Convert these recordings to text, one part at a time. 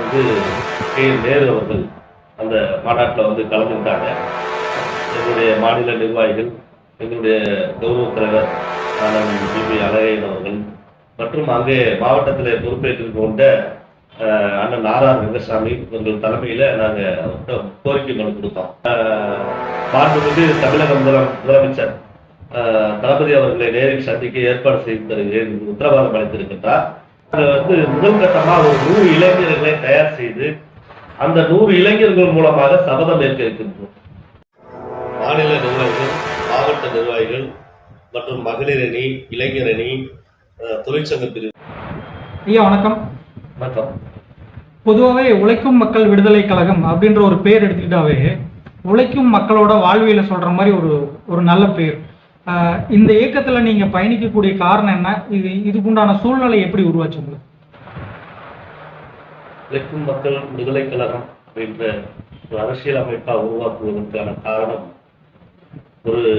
வந்து நேரு அவர்கள் அந்த மாநாட்டில் கலந்துக்கிட்டாங்க. எங்களுடைய மாநில நிர்வாகிகள், எங்களுடைய கௌரவ தலைவர் அண்ணன் பிபி அழகையன் அவர்கள் மற்றும் அங்கே மாவட்டத்தில் பொறுப்பேற்றுக் கொண்ட அண்ணன் நாரார் ரங்கசாமி இவர்கள் தலைமையில் நாங்கள் அவர்கிட்ட கோரிக்கை மனு கொடுத்தோம். மாண்புமிகு தமிழக முதலமைச்சர் தளபதி அவர்களை நேரில் சந்திக்க ஏற்பாடு செய்து உத்தரவாதம் அளித்திருக்கின்றார். முதல் கட்டமாக ஒரு 100 இளைஞர்களை தயார் செய்து அந்த 100 இளைஞர்கள் மூலமாக சபதம் ஏற்க இருக்கின்றோம். மாநில நிர்வாகிகள், மாவட்ட நிர்வாகிகள் மற்றும் மகளிர் அணி, இளைஞர் அணி, தொழிற்சங்க பிரிவு. ஐயா வணக்கம். வணக்கம். பொதுவாகவே உழைக்கும் மக்கள் விடுதலை கழகம் அப்படின்ற ஒரு பேர் எடுத்துக்கிட்டாவே உழைக்கும் மக்களோட வாழ்வியலை சொல்ற மாதிரி ஒரு நல்ல பேர். இந்த இயக்கத்துல நீங்க பயணிக்கக்கூடிய காரணம் என்ன? இதுக்குண்டான சூழ்நிலை எப்படி உருவாச்சு உங்களுக்கு? உழைக்கும் மக்கள் விடுதலை கழகம் அப்படின்ற ஒரு அரசியல் அமைப்பா உருவாக்குவதற்கான காரணம், ஒரு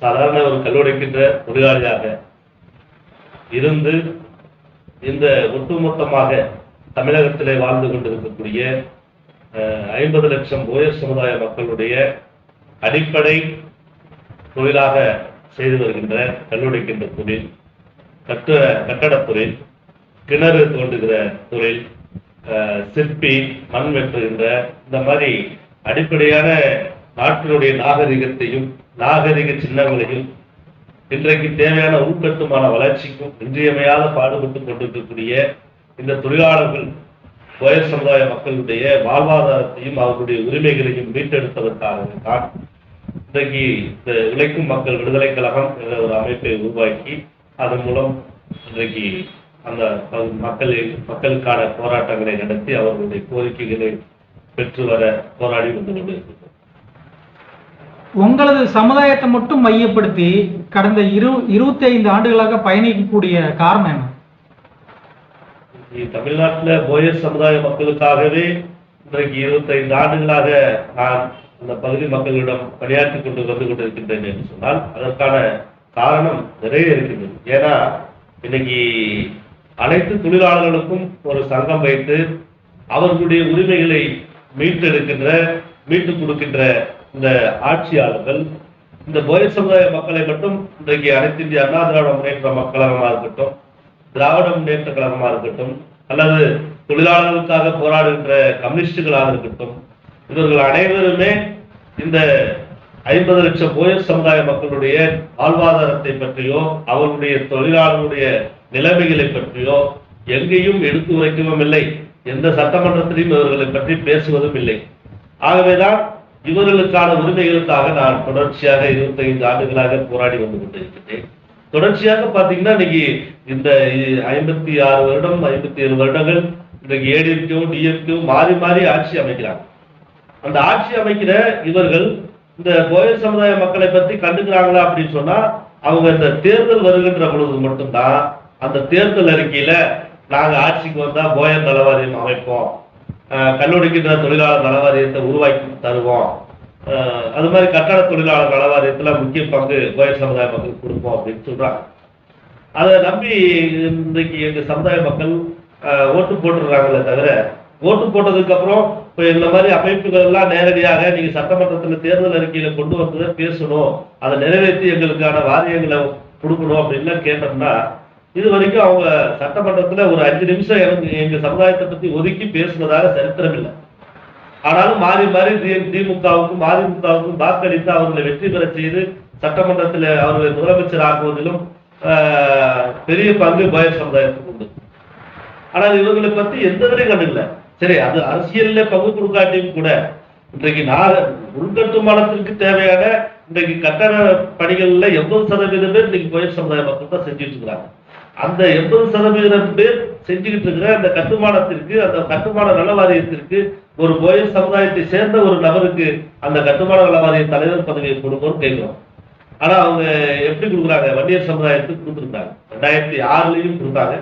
சாதாரண ஒரு கல்லுடைக்கின்ற தொழிலாளியாக இருந்து இந்த ஒட்டுமொத்தமாக தமிழகத்திலே வாழ்ந்து கொண்டிருக்கக்கூடிய 50 லட்சம் போயர் சமுதாய மக்களுடைய அடிப்படை தொழிலாக செய்து வருகின்ற கல்லுடைக்கின்ற தொழில், கட்டடத் தொழில், கிணறு தோண்டுகிற தொழில், சிற்பி, மண் வெட்டுகின்ற இந்த மாதிரி அடிப்படையான நாட்டினுடைய நாகரிகத்தையும் நாகரிக சின்னங்களையும் இன்றைக்கு தேவையான உள்கட்டுமான வளர்ச்சிக்கும் இன்றியமையாத பாடுபட்டு கொண்டிருக்கக்கூடிய இந்த தொழிலாளர்கள் போயர் சமுதாய மக்களுடைய வாழ்வாதாரத்தையும் அவர்களுடைய உரிமைகளையும் மீட்டெடுப்பதற்காக தான் இன்றைக்கு இந்த உழைக்கும் மக்கள் விடுதலை கழகம் என்ற ஒரு அமைப்பை உருவாக்கி அதன் மூலம் இன்றைக்கு அந்த மக்களுக்கான போராட்டங்களை நடத்தி அவர்களுடைய கோரிக்கைகளை பெற்று வர போராடி வந்து கொண்டிருக்கிறோம். உங்களது சமுதாயத்தை மட்டும் மையப்படுத்தி கடந்த 25 ஆண்டுகளாக பயணிக்கக்கூடிய காரணம் என்ன? தமிழ்நாட்டில் போயர் சமுதாய மக்களுக்காகவே இன்றைக்கு 25 ஆண்டுகளாக நான் அந்த பகுதி மக்களிடம் பணியாற்றி கொண்டு வந்து கொண்டிருக்கின்றேன் என்று சொன்னால் அதற்கான காரணம் நிறைய இருக்கின்றது. ஏன்னா இன்னைக்கு அனைத்து தொழிலாளர்களுக்கும் ஒரு சங்கம் வைத்து அவர்களுடைய உரிமைகளை மீட்டுக் கொடுக்கின்ற இந்த ஆட்சியாளர்கள் இந்த போயர் சமுதாய மக்களை மட்டும் இன்றைக்கு அனைத்து இந்திய அண்ணா திராவிட முன்னேற்ற கழகமாக இருக்கட்டும், திராவிட முன்னேற்ற கழகமாக இருக்கட்டும், அல்லது தொழிலாளர்களுக்காக போராடுகின்ற கம்யூனிஸ்டுகளாக இருக்கட்டும், இவர்கள் அனைவருமே இந்த 50 லட்சம் போயர் சமுதாய மக்களுடைய வாழ்வாதாரத்தை பற்றியோ அவர்களுடைய தொழிலாளர்களுடைய நிலைமைகளை பற்றியோ எங்கேயும் எடுத்து உரைக்கவும் இல்லை, எந்த சட்டமன்றத்திலையும் இவர்களை பற்றி பேசுவதும் இல்லை. ஆகவேதான் இவர்களுக்கான உரிமைகளுக்காக நான் தொடர்ச்சியாக 25 ஆண்டுகளாக போராடி வந்து கொண்டிருக்கிறேன். தொடர்ச்சியாக பார்த்தீங்கன்னா இன்னைக்கு இந்த 56 வருடம் 57 வருடங்கள் இன்றைக்கு ஏடிஎம்கேவும் டிஎம்கேவும் மாறி மாறி ஆட்சி அமைக்கிறாங்க. அந்த ஆட்சி அமைக்கிற இவர்கள் இந்த போயர் சமுதாய மக்களை பற்றி கண்டுக்கிறாங்களா அப்படின்னு சொன்னா அவங்க இந்த தேர்தல் வருகின்ற பொழுது மட்டும்தான் அந்த தேர்தல் அறிக்கையில நாங்க ஆட்சிக்கு வந்தா போயர் நலவாரியம் அமைப்போம், கல்லுடைக்கின்ற தொழிலாளர் நலவாரியத்தை உருவாக்கி தருவோம், அது மாதிரி கட்டட தொழிலாளர் நலவாரியத்துல முக்கிய பங்கு போயர் சமுதாய மக்களுக்கு கொடுப்போம் அப்படின்னு சொல்றாங்க. அதை நம்பி இன்றைக்கு எங்க சமுதாய மக்கள் ஓட்டு போட்டுருக்காங்களே தவிர, ஓட்டு போட்டதுக்கு அப்புறம் இப்போ இந்த மாதிரி அமைப்புகள் எல்லாம் நேரடியாக நீங்க சட்டமன்றத்தில் தேர்தல் அறிக்கையில கொண்டு வந்ததை பேசணும், அதை நிறைவேற்றி எங்களுக்கான வாரியங்களை கொடுக்கணும் அப்படின்னு கேட்டோம்னா இது வரைக்கும் அவங்க சட்டமன்றத்தில் ஒரு 5 நிமிஷம் எங்க சமுதாயத்தை பத்தி ஒதுக்கி பேசுனதாக சரித்திரம் இல்லை. ஆனாலும் மாறி மாறி திமுகவுக்கும் அதிமுகவுக்கும் வாக்களித்து அவர்களை வெற்றி பெற செய்து சட்டமன்றத்தில் அவர்களை முதலமைச்சர் ஆக்குவதிலும் பெரிய பங்கு போயர் சமுதாயத்துக்கு உண்டு. ஆனால் இவர்களை பத்தி எந்த வரையும் கண்டுல. சரி, அது அரசியல்ல பங்கு கொடுக்காட்டியும் கூட இன்றைக்கு உள்கட்டுமானத்திற்கு தேவையான இன்றைக்கு கட்டட பணிகள்ல 80% பேர் இன்னைக்கு போயர் சமுதாய மக்கள் தான் செஞ்சுட்டு இருக்கிறாங்க. அந்த 80% பேர் செஞ்சுக்கிட்டு இருக்கிற அந்த கட்டுமானத்திற்கு, அந்த கட்டுமான நல வாரியத்திற்கு ஒரு போயர் சமுதாயத்தை சேர்ந்த ஒரு நபருக்கு அந்த கட்டுமான நல வாரிய தலைவர் பதவியை கொடுக்கணும்னு கேட்கிறோம். ஆனா அவங்க எப்படி கொடுக்குறாங்க? வன்னியர் சமுதாயத்துக்கு கொடுத்துருக்காங்க, 2006லயும் கொடுத்தாங்க.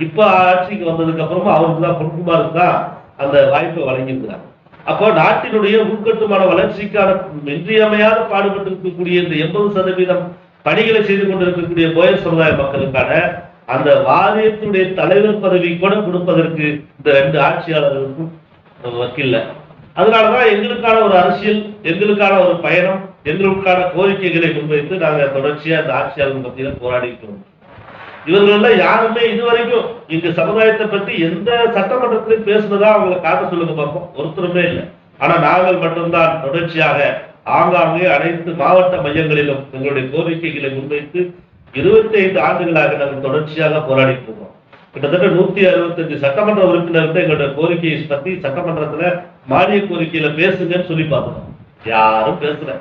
இப்ப ஆட்சிக்கு வந்ததுக்கு அப்புறமா அவருக்கு தான், பொன்குமாருக்கு தான் அந்த வாய்ப்பை வழங்கியிருக்கிறாங்க. அப்போ நாட்டினுடைய உள்கட்டுமான வளர்ச்சிக்கான இன்றியமையாத பாடுபட்டு இருக்கக்கூடிய இந்த 80% பணிகளை செய்து கொண்டிருக்கக்கூடிய போயர் சமுதாய மக்களுக்கான அந்த வாரியத்துடைய தலைவர் பதவி கூட கொடுப்பதற்கு இந்த 2 ஆட்சியாளர்களுக்கும் வக்கில்ல. அதனாலதான் எங்களுக்கான ஒரு அரசியல், எங்களுக்கான ஒரு பயணம், எங்களுக்கான கோரிக்கைகளை முன்வைத்து நாங்க தொடர்ச்சியா இந்த ஆட்சியாளர்கள் மத்தியில போராடி இருக்கிறோம். இவர்கள் யாருமே இதுவரைக்கும் இங்க சமுதாயத்தை பற்றி எந்த சட்டமன்றத்திலையும் பேசுனதா அவங்களை காட்ட சொல்லுங்க பார்ப்போம், ஒருத்தருமே இல்லை. ஆனா நாங்கள் மட்டும்தான் தொடர்ச்சியாக ஆங்காங்கே அனைத்து மாவட்ட மையங்களிலும் எங்களுடைய கோரிக்கைகளை முன்வைத்து 25 ஆண்டுகளாக நாங்கள் தொடர்ச்சியாக போராடிட்டு இருக்கோம். கிட்டத்தட்ட 165 சட்டமன்ற உறுப்பினர்கள் எங்களுடைய கோரிக்கையை பத்தி சட்டமன்றத்துல மானிய கோரிக்கையில பேசுங்கன்னு சொல்லி பார்த்தோம், யாரும் பேசல.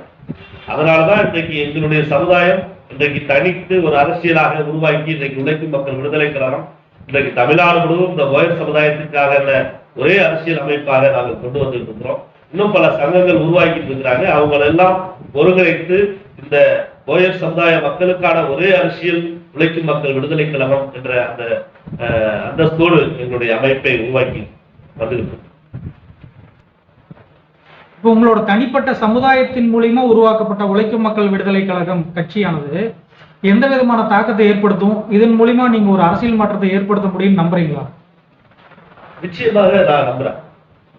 அதனாலதான் இன்றைக்கு எங்களுடைய சமுதாயம் இன்றைக்கு தனித்து ஒரு அரசியலாக உருவாக்கி இன்றைக்கு உழைக்கும் மக்கள் விடுதலை கழகம் இன்றைக்கு தமிழ்நாடு முழுவதும் இந்த போயர் சமுதாயத்திற்காக ஒரே அரசியல் அமைப்பாக நாங்கள் கொண்டு வந்துட்டு இருக்கிறோம். இன்னும் பல சங்கங்கள் உருவாக்கிட்டு இருக்கிறாங்க. அவங்களெல்லாம் ஒருங்கிணைத்து இந்த போயர் சமுதாய மக்களுக்கான ஒரே அரசியல் உழைக்கும் மக்கள் விடுதலை கழகம் என்ற அந்த அந்தஸ்தோடு எங்களுடைய அமைப்பை உருவாக்கி வந்துருக்கு. இப்போ உங்களோட தனிப்பட்ட சமுதாயத்தின் மூலியமா உருவாக்கப்பட்ட உழைக்கும் மக்கள் விடுதலை கழகம் கட்சியானது எந்த விதமான தாக்கத்தை ஏற்படுத்தும்? இதன் மூலியமா நீங்க ஒரு அரசியல் மாற்றத்தை ஏற்படுத்த முடியும்னு நம்புறீங்களா? நிச்சயமாக நான் நம்புறேன்.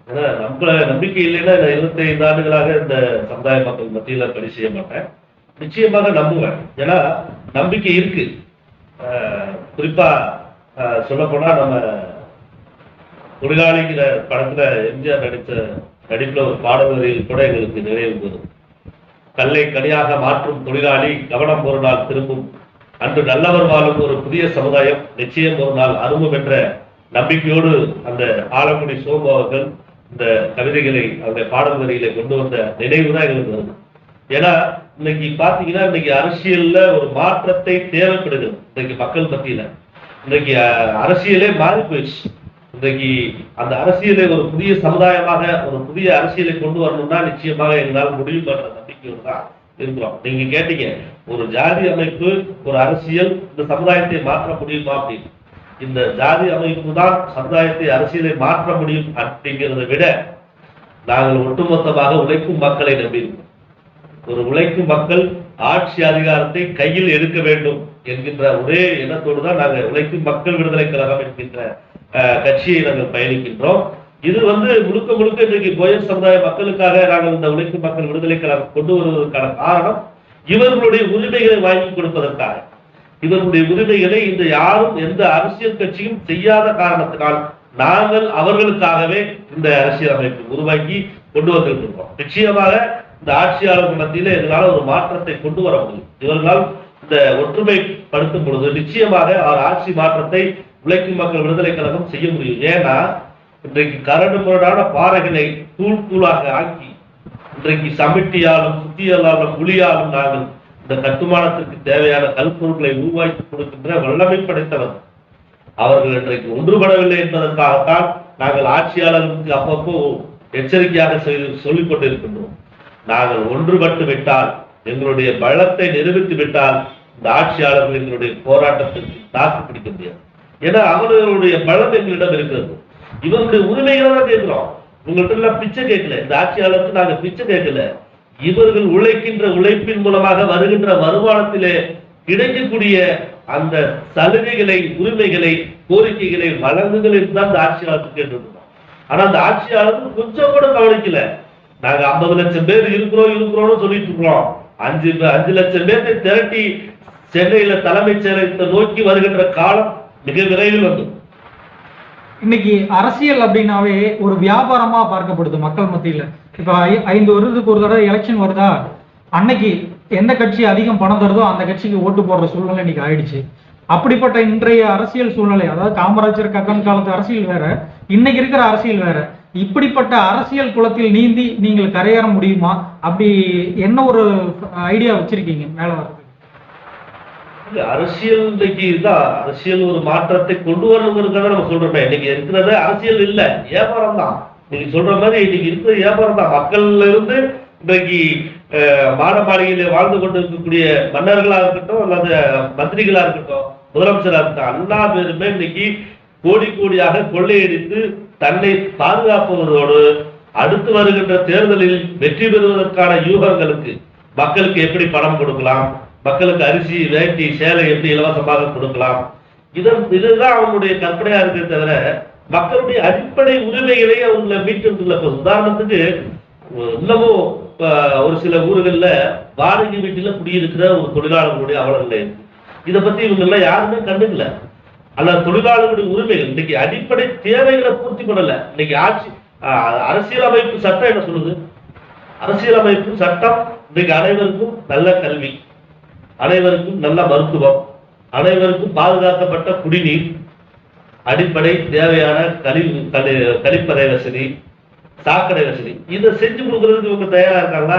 ஏன்னா நம்பிக்கை இல்லைன்னா 25 ஆண்டுகளாக இந்த சமுதாய மக்கள் மத்தியில பணி செய்ய மாட்டேன். நிச்சயமாக நம்புவேன். ஏன்னா நம்பிக்கை இருக்கு. குறிப்பா சொல்ல போனா நம்ம தொழிலாளிங்கிற படத்துல எம்ஜிஆர் நடிப்புல ஒரு பாடல் வரியில் கூட எங்களுக்கு நினைவு வரும். கல்லை கனியாக மாற்றும் தொழிலாளி கவனம் ஒரு நாள் திரும்பும், அன்று நல்லவர் வாழும் ஒரு புதிய சமுதாயம் நிச்சயம் ஒரு நாள் அரும்பும் என்ற நம்பிக்கையோடு அந்த ஆலங்குடி சோமு அவர்கள் இந்த கவிதைகளை அந்த பாடல் வரியில கொண்டு வந்த நினைவு தான் எங்களுக்கு வருது. ஏன்னா இன்னைக்கு பாத்தீங்கன்னா இன்னைக்கு அரசியல்ல ஒரு மாற்றத்தை தேவைப்படுகிறது. இன்னைக்கு மக்கள் மத்தியில இன்னைக்கு அரசியலே மாறி போயிடுச்சு. இன்றைக்கு அந்த அரசியலை ஒரு புதிய சமுதாயமாக ஒரு புதிய அரசியலை கொண்டு வரணும்னா நிச்சயமாக எங்களால் முடியும் என்ற நம்பிக்கையோடு தான் இருக்கிறோம். நீங்க கேட்டீங்க, ஒரு ஜாதி அமைப்பு ஒரு அரசியல் இந்த சமுதாயத்தை மாற்ற முடியுமா அப்படின்னு. இந்த ஜாதி அமைப்பு தான் சமுதாயத்தை அரசியலை மாற்ற முடியும் அப்படிங்கிறத விட நாங்கள் ஒட்டுமொத்தமாக உழைக்கும் மக்களை நம்பியிருக்கோம். ஒரு உழைக்கும் மக்கள் ஆட்சி அதிகாரத்தை கையில் எடுக்க வேண்டும் என்கின்ற ஒரே எண்ணத்தோடு தான் நாங்கள் உழைக்கும் மக்கள் விடுதலை கழகம் என்கின்ற கட்சியை நாங்கள் பயணிக்கின்றோம். இது முழுக்க முழுக்க இன்றைக்கு போயர் சமுதாய மக்களுக்காக நாங்கள் இந்த உழைக்கும் மக்கள் விடுதலை கழகம் கொண்டு வருவதற்கான காரணம் இவர்களுடைய உரிமைகளை வாங்கி கொடுப்பதற்காக. இவர்களுடைய உரிமைகளை இந்த யாரும் எந்த அரசியல் கட்சியும் செய்யாத காரணத்தினால் நாங்கள் அவர்களுக்காகவே இந்த அரசியல் அமைப்பு உருவாக்கி கொண்டு வந்திருக்கிறோம். நிச்சயமாக இந்த ஆட்சியாளர்கள் மத்தியில இதனால ஒரு மாற்றத்தை கொண்டு வர முடியும். இவர்களால் இந்த ஒற்றுமைப்படுத்தும் பொழுது நிச்சயமாக அவர் ஆட்சி மாற்றத்தை உழைக்கும் மக்கள் விடுதலை கழகம் செய்ய முடியும். ஏன்னா இன்றைக்கு கரடு முரடான பாறைகளை தூள் தூளாக ஆக்கி இன்றைக்கு சமிட்டியாலும் சுத்தியாலும் புலியாலும் நாங்கள் இந்த கட்டுமானத்திற்கு தேவையான கல்பொருட்களை உருவாக்கி கொடுக்கின்ற வல்லமை படைத்தவர். அவர்கள் இன்றைக்கு ஒன்றுபடவில்லை என்பதற்காகத்தான் நாங்கள் ஆட்சியாளர்களுக்கு அப்பப்போ எச்சரிக்கையாக சொல்லிக் கொண்டிருக்கின்றோம். நாங்கள் ஒன்றுபட்டு விட்டால், எங்களுடைய பலத்தை நிரூபித்து விட்டால் இந்த ஆட்சியாளர்கள் எங்களுடைய போராட்டத்திற்கு தாக்கு பிடிக்க முடியாது. ஏன்னா அவர்களுடைய பலம் எங்களிடம் இருக்கிறது. இவருடைய உரிமைகளை தான் கேட்கிறோம். உங்கள்கிட்ட பிச்சை கேட்கல. இந்த ஆட்சியாளருக்கு நாங்க பிச்சை கேட்கல. இவர்கள் உழைக்கின்ற உழைப்பின் மூலமாக வருகின்ற வருமானத்திலே கிடைக்கக்கூடிய அந்த சலுகைகளை, உரிமைகளை, கோரிக்கைகளை வழங்குகள் என்றுதான் இந்த ஆட்சியாளருக்கு கேட்டிருக்கிறோம். ஆனா அந்த ஆட்சியாளருக்கு கொஞ்சம் கூட கவனிக்கல. நாங்க 50 லட்சம் பேர் இருக்கிறோம்னு சொல்லிட்டு இருக்கிறோம். 5 லட்சம் பேரை திரட்டி சென்னையில தலைமைச் செயலகத்தை நோக்கி வருகின்ற காலம் மிக விரைவில் வந்து இன்னைக்கு அரசியல் அப்படின்னாவே ஒரு வியாபாரமா பார்க்கப்படுது மக்கள் மத்தியில. இப்ப 5 வருடத்துக்கு ஒரு தடவை எலெக்ஷன் வருதா, அன்னைக்கு எந்த கட்சி அதிகம் பணம் தருதோ அந்த கட்சிக்கு ஓட்டு போடுற சூழ்நிலை இன்னைக்கு ஆயிடுச்சு. அப்படிப்பட்ட இன்றைய அரசியல் சூழ்நிலை, அதாவது காமராஜர் கக்கன் காலத்து அரசியல் வேற, இன்னைக்கு இருக்கிற அரசியல் வேற. இப்படிப்பட்ட அரசியல் குளத்தில் நீந்தி நீங்கள் கரையேற முடியுமா? அப்படி என்ன ஒரு ஐடியா வச்சிருக்கீங்க மேல வர்றது? அரசியல் இன்னைக்கு தான் அரசியல் ஒரு மாற்றத்தை கொண்டு வரணுங்கிறத நம்ம சொல்றோமே. இன்னைக்கு இருக்கிறது அரசியல் இல்ல, வியாபாரம் தான். நீங்க சொல்ற மாதிரி இன்னைக்கு இருக்கிற வியாபாரம் தான். மக்கள்ல இருந்து இன்றைக்கு மாட மாளிகையில வாழ்ந்து கொண்டு இருக்கக்கூடிய மன்னர்களா இருக்கட்டும் அல்லது மந்திரிகளா இருக்கட்டும் முதலமைச்சரா இருக்கட்டும், எல்லா பேருமே இன்னைக்கு கோடி கோடியாக கொள்ளையடித்து தன்னை பாதுகாப்பதோடு அடுத்து வருகின்ற தேர்தலில் வெற்றி பெறுவதற்கான யூகங்களுக்கு மக்களுக்கு எப்படி பணம் கொடுக்கலாம், மக்களுக்கு அரிசி வேட்டி சேலை எப்படி இலவசமாக கொடுக்கலாம், இதுதான் அவங்களுடைய கற்பனையா இருக்கே தவிர மக்களுடைய அடிப்படை உரிமைகளை அவங்களை மீட்டெடுத்துல. இப்ப உதாரணத்துக்கு இன்னமும் ஒரு சில ஊர்களில் வாடகை வீட்டில குடியிருக்கிற ஒரு தொழிலாளர்களுடைய அவலங்களை இதை பத்தி இவங்க எல்லாம் யாருமே கண்டுக்கல. அல்ல தொழிலாளர்களுடைய உரிமைகள் இன்னைக்கு அடிப்படை தேவைகளை பூர்த்தி பண்ணல. இன்னைக்கு ஆட்சி அரசியலமைப்பு சட்டம் என்ன சொல்லுது? அரசியலமைப்பு சட்டம் இன்னைக்கு அனைவருக்கும் நல்ல கல்வி, அனைவருக்கும் நல்ல மருத்துவம், அனைவருக்கும் பாதுகாக்கப்பட்ட குடிநீர், அடிப்படை தேவையான கழிப்பறை வசதி, சாக்கடை வசதி, இதை செஞ்சு கொடுக்கறதுக்கு இவங்க தயாரா இருக்காங்களா?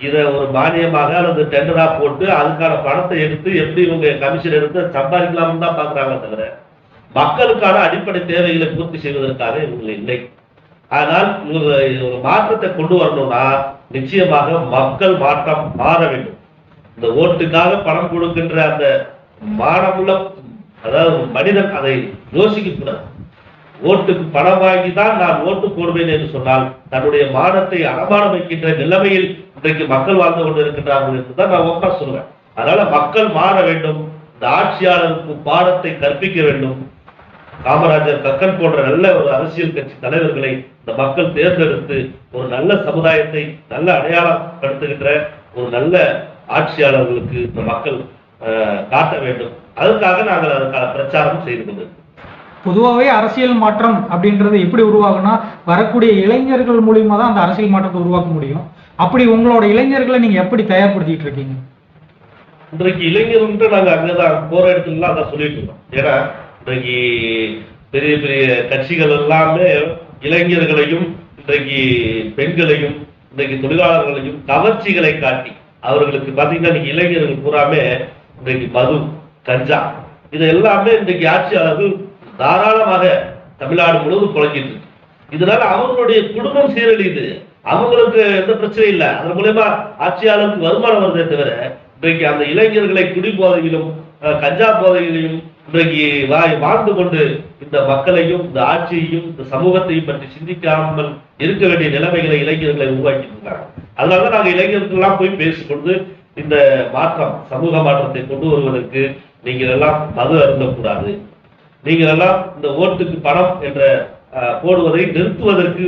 இதை ஒரு மானியமாக அல்லது டெண்டரா போட்டு அதுக்கான பணத்தை எடுத்து எப்படி இவங்க கமிஷன் எடுத்து சம்பாதிக்கலாம்னு தான் பாக்குறாங்க தவிர மக்களுக்கான அடிப்படை தேவைகளை பூர்த்தி செய்வதற்காக இவங்க இல்லை. ஆனால் இவங்க ஒரு மாற்றத்தை கொண்டு வரணும்னா நிச்சயமாக மக்கள் மாற்றம் மாற வேண்டும். இந்த ஓட்டுக்காக பணம் கொடுக்கின்ற அந்த மானமுள்ள அதாவது மனிதன் அதை யோசிக்க கூடாது. ஓட்டுக்கு பணம் வாங்கி தான் நான் ஓட்டு போடுவேன் என்று சொன்னால் தன்னுடைய மானத்தை அடமானம் வைக்கின்ற நிலைமையில் இன்றைக்கு மக்கள் வாழ்ந்து கொண்டு இருக்கின்றார்கள் என்றுதான் நான் ஒப்பா சொல்லுவேன். அதனால மக்கள் மாற வேண்டும். இந்த ஆட்சியாளருக்கு பாடத்தை கற்பிக்க வேண்டும். காமராஜர், கக்கன் போன்ற நல்ல ஒரு அரசியல் கட்சி தலைவர்களை இந்த மக்கள் தேர்ந்தெடுத்து ஒரு நல்ல சமுதாயத்தை நல்ல அடையாளப்படுத்துகின்ற ஒரு நல்ல ஆட்சியாளர்களுக்கு இந்த மக்கள் காட்ட வேண்டும். அதுக்காக நாங்கள் அதுக்கான பிரச்சாரம் செய்து கொண்டிருக்கிறோம். பொதுவாகவே அரசியல் மாற்றம் அப்படின்றது எப்படி உருவாகும்னா வரக்கூடிய இளைஞர்கள் மூலியமா தான் அந்த அரசியல் மாற்றத்தை உருவாக்க முடியும். அப்படி உங்களோட இளைஞர்களை நீங்க எப்படி தயார்படுத்திட்டு இருக்கீங்க? இன்றைக்கு இளைஞர்கள் நாங்கள் அங்கதான் போற இடத்துல அதான் சொல்லிட்டு இருக்கோம். ஏன்னா இன்றைக்கு பெரிய பெரிய கட்சிகள் எல்லாமே இளைஞர்களையும் இன்றைக்கு பெண்களையும் இன்றைக்கு தொழிலாளர்களையும் கவர்ச்சிகளை காட்டி அவர்களுக்கு பார்த்தீங்கன்னா இன்னைக்கு இளைஞர்கள் பூராமே இன்றைக்கு மது, கஞ்சா இது எல்லாமே இன்றைக்கு ஆட்சியாளர்கள் தாராளமாக தமிழ்நாடு முழுவதும் புழங்கிட்டு இருக்கு. இதனால அவங்களுடைய குடும்பம் சீரழியுது. அவங்களுக்கு எந்த பிரச்சனையும் இல்லை. அதன் மூலமா ஆட்சியாளருக்கு வருமானம் வருதே தவிர இன்றைக்கு அந்த இளைஞர்களை குடி போதையிலும் கஞ்சா போதையிலையும் இன்றைக்கு வாழ்ந்து கொண்டு இந்த மக்களையும் இந்த ஆட்சியையும் இந்த சமூகத்தையும் பற்றி சிந்திக்காமல் இருக்க வேண்டிய நிலைமைகளை இளைஞர்களை உருவாக்கி இருக்காங்க. அதனாலதான் நாங்கள் இளைஞர்கள்லாம் போய் பேசிக்கொண்டு இந்த மாற்றம், சமூக மாற்றத்தை கொண்டு வருவதற்கு நீங்கள் எல்லாம் மது அருந்தக்கூடாது, நீங்கள் எல்லாம் இந்த ஓட்டுக்கு பணம் என்ற போடுவதை நிறுத்துவதற்கு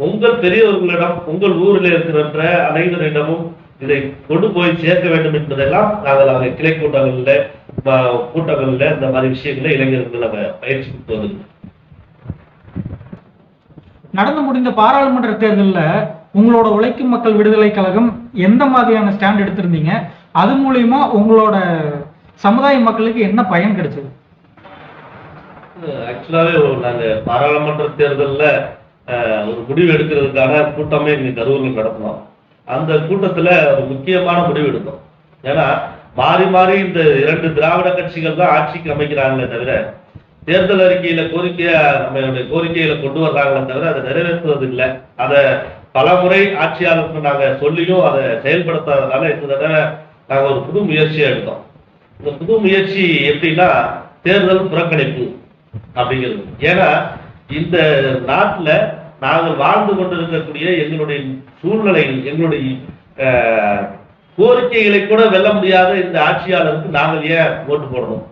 உங்கள் பெரியவர்களிடம் உங்கள் ஊரில் இருக்கிற அனைவரிடமும் இதை கொண்டு போய் சேர்க்க வேண்டும் என்பதெல்லாம் நாங்கள் கிளை கூட்டங்களில் இந்த மாதிரி விஷயங்களை இளைஞர்கள் நாங்கள் பயிற்சி கொடுத்து வந்து. நடந்து முடிந்த பாராளுமன்ற தேர்தலில் உங்களோட உழைக்கும் மக்கள் விடுதலை கழகம் எந்த மாதிரியான ஸ்டாண்ட் எடுத்திருந்தீங்க? அது மூலியமா உங்களோட சமுதாய மக்களுக்கு என்ன பயன் கிடைச்சது? ஆக்சுவலாவே நாங்க பாராளுமன்ற தேர்தலில் ஒரு முடிவு எடுக்கிறதுக்கான கூட்டமே இங்க கரூரில் நடத்தினோம். அந்த கூட்டத்துல ஒரு முக்கியமான முடிவு எடுத்தோம். ஏன்னா மாறி மாறி இந்த 2 திராவிட கட்சிகள் தான் ஆட்சிக்கு அமைக்கிறாங்களே தவிர தேர்தல் அறிக்கையில நம்மளுடைய கோரிக்கைகளை கொண்டு வர்றாங்களே தவிர அதை நிறைவேற்றுவது இல்லை. அதை பல முறை ஆட்சியாளருக்கு நாங்க சொல்லியும் அதை செயல்படுத்தாதனால இந்த தடவை நாங்க ஒரு புது முயற்சியை எடுத்தோம். இந்த புது முயற்சி எப்படின்னா தேர்தல் புறக்கணிப்பு அப்படிங்கிறது. ஏன்னா இந்த நாட்டுல நாங்கள் வாழ்ந்து கொண்டிருக்கக்கூடிய எங்களுடைய சூழ்நிலையில் எங்களுடைய கோரிக்கைகளை கூட வெல்ல முடியாத இந்த ஆட்சியாளருக்கு நாங்கள் ஏன் ஓட்டு போடணும்?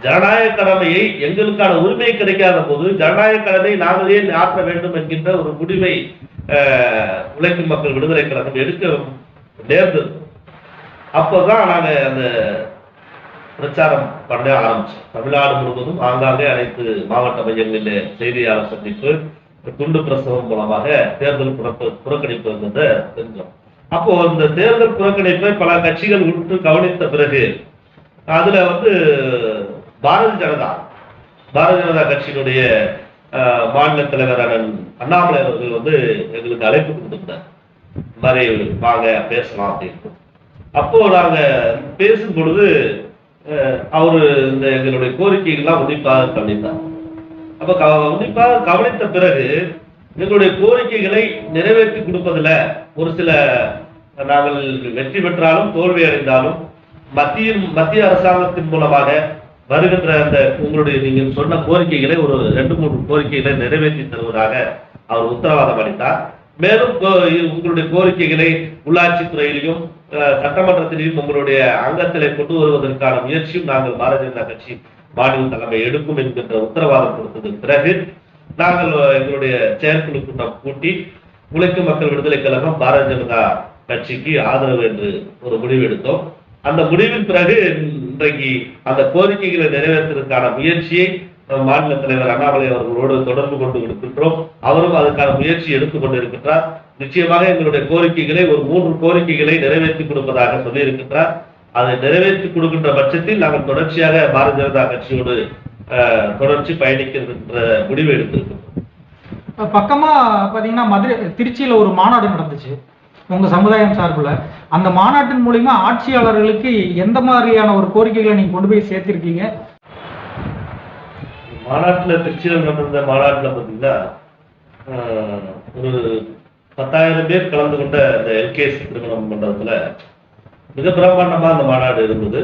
ஜனநாயக கடமையை, எங்களுக்கான உரிமை கிடைக்காத போது ஜனநாயக கடமை நாங்கள் ஏன் ஆற்ற வேண்டும் என்கின்ற ஒரு முடிவை உழைக்கும் மக்கள் விடுதலை கழகம் எடுக்க நேர்ந்தது. அப்போதான் நாங்க அந்த பிரச்சாரம் பண்ண ஆரம்பிச்சோம். தமிழ்நாடு முழுவதும் ஆங்காங்கே அனைத்து மாவட்ட மையங்களில் செய்தியாளர் சந்திப்பு, துண்டு பிரசவம் மூலமாக தேர்தல் புறக்கணிப்பு இருந்ததை தெரிஞ்சோம். அப்போ இந்த தேர்தல் புறக்கணிப்பை பல கட்சிகள் உற்று கவனித்த பிறகு அதுல பாரதிய ஜனதா கட்சியினுடைய மாநில தலைவர் அண்ணாமலை அவர்கள் எங்களுக்கு அழைப்பு கொடுத்திருந்தார். இந்த மாதிரி வாங்க பேசலாம் அப்படின்னு. அப்போ நாங்க பேசும் பொழுது அவரு இந்த எங்களுடைய கோரிக்கைகள்லாம் உன்னிப்பாக கவனித்தார். அப்ப உன்னிப்பாக கவனித்த பிறகு எங்களுடைய கோரிக்கைகளை நிறைவேற்றி கொடுப்பதில் ஒரு சில நாங்கள் வெற்றி பெற்றாலும் தோல்வி அடைந்தாலும் மத்திய அரசாங்கத்தின் மூலமாக வருகின்ற அந்த உங்களுடைய நீங்கள் சொன்ன கோரிக்கைகளை ஒரு 2-3 கோரிக்கைகளை நிறைவேற்றி தருவதாக அவர் உத்தரவாதம் அளித்தார். மேலும் உங்களுடைய கோரிக்கைகளை உள்ளாட்சித்துறையிலையும் சட்டமன்றத்திலையும் உங்களுடைய அங்கத்திலே கொண்டு வருவதற்கான முயற்சியும் நாங்கள் பாரதிய ஜனதா கட்சி மாநில தலைமை எடுக்கும் என்கின்ற உத்தரவாதம் கொடுத்ததற்கு பிறகு நாங்கள் எங்களுடைய செயற்குழு கூட்டம் கூட்டி உழைக்கும் மக்கள் விடுதலை கழகம் பாரதிய ஜனதா கட்சிக்கு ஆதரவு என்று ஒரு முடிவு எடுத்தோம். அந்த முடிவின் பிறகு இன்றைக்கு அந்த கோரிக்கைகளை நிறைவேற்றுவதற்கான முயற்சியை மாநில தலைவர் அண்ணாமலை அவர்களோடு தொடர்பு கொண்டு இருக்கின்றோம். அவரும் அதுக்கான முயற்சி எடுத்துக் கொண்டிருக்கின்றார். நிச்சயமாக எங்களுடைய கோரிக்கைகளை ஒரு 3 கோரிக்கைகளை நிறைவேற்றி கொடுப்பதாக சொல்லியிருக்கின்றார். அதை நிறைவேற்றி கொடுக்கின்ற பட்சத்தில் நாங்கள் தொடர்ச்சியாக பாரதிய ஜனதா கட்சியோடு தொடர்ச்சி பயணிக்கின்ற முடிவு எடுத்திருக்கிறோம். பக்கமா பாத்தீங்கன்னா திருச்சியில ஒரு மாநாடு நடந்துச்சு உங்க சமுதாயம் சார்பில். அந்த மாநாட்டின் மூலியமா ஆட்சியாளர்களுக்கு எந்த மாதிரியான ஒரு கோரிக்கைகளை நீங்க கொண்டு போய் சேர்த்திருக்கீங்க? மாநாட்டில் திருச்சியில் நடந்த மாநாட்டில் பார்த்தீங்கன்னா ஒரு 10,000 பேர் கலந்து கொண்ட அந்த எல்கேஎஸ் திருமண மண்டபத்தில் மிக பிரம்மாண்டமாக அந்த மாநாடு இருந்தது.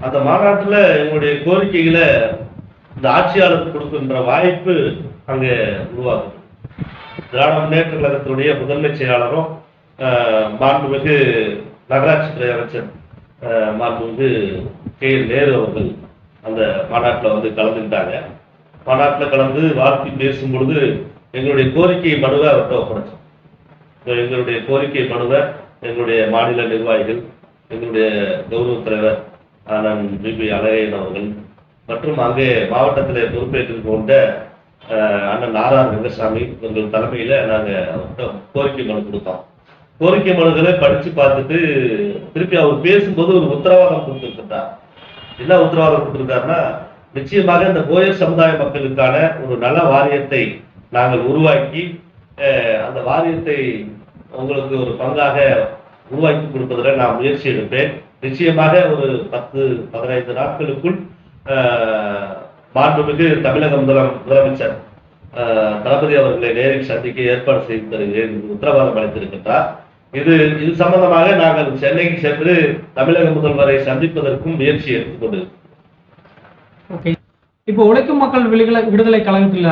அந்த மாநாட்டில் எங்களுடைய கோரிக்கைகளை இந்த ஆட்சியாளருக்கு கொடுக்கின்ற வாய்ப்பு அங்கே உருவாகுது. திராவிட முன்னேற்ற கழகத்தினுடைய முதன்மை செயலாளரும் மாண்புமிகு நகராட்சித்துறை அமைச்சர் மாண்புமிகு கே. நேரு அவர்கள் அந்த மாநாட்டில் வந்து கலந்துக்கிட்டாங்க. மாநாட்டில் கலந்து வாழ்த்தி பேசும் பொழுது எங்களுடைய கோரிக்கை மனுவை அவர்கிட்ட ஒப்படைச்சோம். எங்களுடைய கோரிக்கை மனுவை எங்களுடைய மாநில நிர்வாகிகள், எங்களுடைய கௌரவ தலைவர் அண்ணன் பிபி அழகையன் அவர்கள் மற்றும் அங்கே மாவட்டத்தில் பொறுப்பேற்றுக் கொண்ட அண்ணன் நாராயண ரங்கசாமி இவர்கள் தலைமையில் நாங்கள் அவர்கிட்ட கோரிக்கை மனு கொடுத்தோம். கோரிக்கை மனுக்களை படித்து பார்த்துட்டு திருப்பி அவர் பேசும்போது ஒரு உத்தரவாதம் கொடுத்துருக்கின்றார். என்ன உத்தரவாதம் கொடுத்துருக்காருன்னா, நிச்சயமாக இந்த போயர் சமுதாய மக்களுக்கான ஒரு நல்ல வாரியத்தை நாங்கள் உருவாக்கி அந்த வாரியத்தை உங்களுக்கு ஒரு பங்காக உருவாக்கி கொடுப்பதில் நான் முயற்சி எடுப்பேன். நிச்சயமாக ஒரு 10-15 நாட்களுக்குள் மாண்புமிகு தமிழக முதலமைச்சர் தளபதி அவர்களை நேரில் சந்திக்க ஏற்பாடு செய்து தருகிறேன் உத்தரவாதம் அளித்திருக்கின்றார். இது சம்பந்தமாக நாங்கள் சென்னைக்கு சென்று தமிழக முதல்வரை சந்திப்பதற்கும் முயற்சி எடுத்துக்கொண்டிருக்கிறோம். இப்போ உழைக்கும் மக்கள் விடுதலை கழகத்துல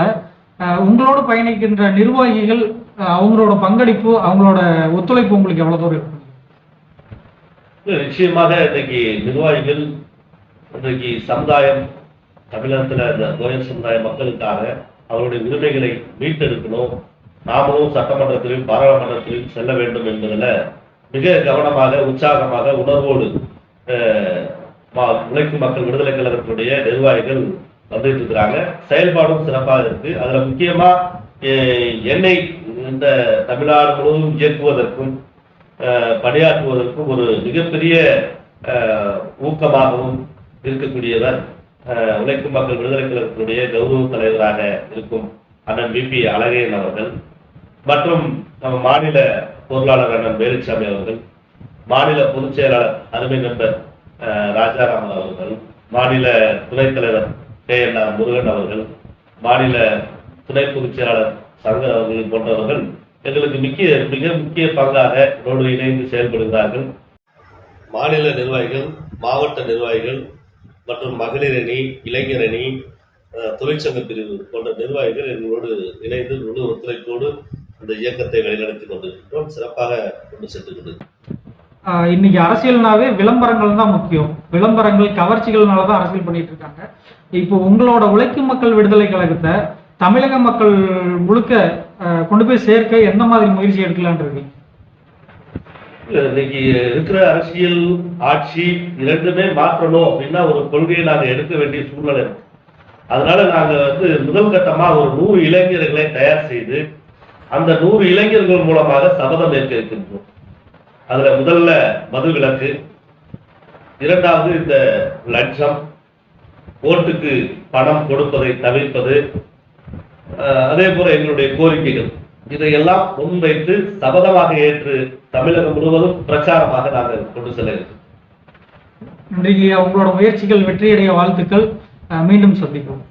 உங்களோட பயணிக்கின்ற நிர்வாகிகள் அவங்களோட பங்களிப்பு, அவங்களோட ஒத்துழைப்பு உங்களுக்கு எவ்வளவு தூரம் இருக்கு? நிச்சயமாக இன்றைக்கு நிர்வாகிகள் இன்றைக்கு சமுதாயம் தமிழகத்துல இந்த கோயல் சமுதாய மக்களுக்காக அவருடைய உரிமைகளை மீட்டெடுக்கணும், நாமளும் சட்டமன்றத்திலும் பாராளுமன்றத்திலும் செல்ல வேண்டும் என்பதில் மிக கவனமாக, உற்சாகமாக, உணர்வோடு உழைக்கும் மக்கள் விடுதலை கழகத்தினுடைய நிர்வாகிகள் வந்துட்டு இருக்கிறாங்க. செயல்பாடும் சிறப்பாக இருக்கு. அதுல முக்கியமா எண்ணெய் இந்த தமிழ்நாடு முழுவதும் இயக்குவதற்கும் பணியாற்றுவதற்கும் ஒரு மிகப்பெரிய ஊக்கமாகவும் இருக்கக்கூடியவர் உழைக்கும் மக்கள் விடுதலை கழகத்தினுடைய கௌரவ தலைவராக இருக்கும் அண்ணன் பிபி அழகையன் அவர்கள் மற்றும் நம்ம மாநில பொருளாளர் அண்ணன் வேலுச்சாமி அவர்கள், மாநில பொதுச் செயலாளர் அருமை நண்பர் ராஜாராமன் அவர்கள், மாநில துணைத் தலைவர் KN முருகன் அவர்கள், மாநில துணை பொதுச் செயலாளர் சங்கர் அவர்கள் போன்றவர்கள் எங்களுக்கு மிக முக்கிய பங்காக இதோடு இணைந்து செயல்படுகிறார்கள். மாநில நிர்வாகிகள், மாவட்ட நிர்வாகிகள் மற்றும் மகளிர் அணி, இளைஞர் அணி, தொழிற்சங்க பிரிவு போன்ற நிர்வாகிகள் எங்களோடு இணைந்து முழு ஒத்துழைப்போடு இந்த இயக்கத்தை வழிநடத்தி கொண்டிருக்கிறோம். சிறப்பாக கொண்டு சென்று கொண்டிருக்கிறோம். இன்னைக்கு அரசியல்னாவே விளம்பரங்கள் தான் முக்கியம். விளம்பரங்கள், கவர்ச்சிகள்னால தான் அரசியல் பண்ணிட்டு இருக்காங்க. இப்போ உங்களோட உழைக்கும் மக்கள் விடுதலை கழகத்தை தமிழக மக்கள் முழுக்க கொண்டு போய் சேர்க்க எந்த மாதிரி முயற்சி எடுக்கலான் இருக்கீங்க? இன்னைக்கு இருக்கிற அரசியல் ஆட்சி இரண்டுமே மாற்றணும் அப்படின்னா ஒரு கொள்கையை நாங்கள் எடுக்க வேண்டிய சூழ்நிலை இருக்கு. அதனால நாங்க முதல் கட்டமா ஒரு 100 இளைஞர்களை தயார் செய்து அந்த 100 இளைஞர்கள் மூலமாக சபதம் ஏற்க இருக்கின்றோம். அதுல முதல்ல மது விலக்கு, இரண்டாவது இந்த லட்சம், ஓட்டுக்கு பணம் கொடுப்பதை தவிர்ப்பது, அதே போல எங்களுடைய கோரிக்கைகள், இதையெல்லாம் முன்வைத்து சபதமாக ஏற்று தமிழகம் முழுவதும் பிரச்சாரமாக நாங்கள் கொண்டு செல்ல இருக்கோம். இன்றைக்கு உங்களோட முயற்சிகள் வெற்றியடைய வாழ்த்துக்கள். மீண்டும் சந்திப்போம்.